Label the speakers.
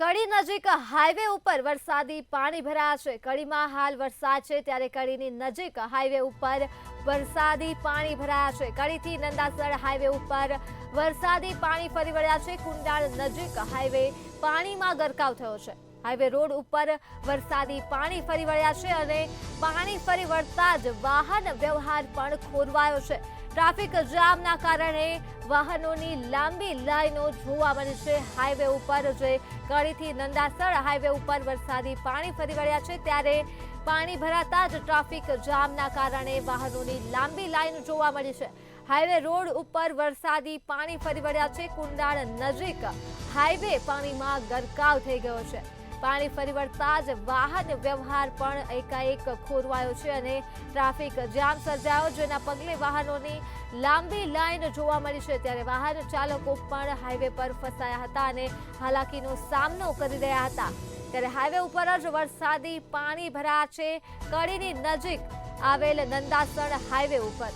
Speaker 1: કડી નજીક હાઈવે ઉપર વરસાદી પાણી ભરાયા છે। કડીમાં હાલ વરસાદ છે ત્યારે કડીની નજીક હાઈવે ઉપર વરસાદી પાણી ભરાયા છે। કડીથી નંદાસર હાઈવે ઉપર વરસાદી પાણી ફરી વળ્યા છે। કુંડાળ નજીક હાઈવે પાણીમાં ગરકાવ થયો છે। હાઈવે રોડ ઉપર વરસાદી પાણી ફરી વળ્યા છે અને પાણી ફરી વળતા જ વાહન વ્યવહાર પણ ખોરવાયો છે। ટ્રાફિક જામના કારણે વાહનોની લાંબી લાઈનો જોવા મળી છે। હાઈવે ઉપર જે કડીથી નંદાસર હાઈવે ઉપર વરસાદી પાણી ફરી વળ્યા છે ત્યારે પાણી ભરાતા જ ટ્રાફિક જામના કારણે વાહનોની લાંબી લાઈન જોવા મળી છે। હાઈવે રોડ ઉપર વરસાદી પાણી ફરી વળ્યા છે। કુંડાળ નજીક હાઈવે પાણીમાં ગરકાવ થઈ ગયો છે। પાણી ફરી વળતા જ વાહન વ્યવહાર પણ એકાએક ખોરવાયો છે અને ટ્રાફિક જામ સર્જાયો, જેના પગલે વાહનોની લાંબી લાઈન જોવા મળી છે ત્યારે વાહન ચાલકો પણ હાઈવે પર ફસાયા હતા અને હાલાકીનો સામનો કરી રહ્યા હતા। ત્યારે હાઈવે ઉપર જ વરસાદી પાણી ભરાયા છે। કડીની નજીક આવેલ નંદાસર હાઈવે ઉપર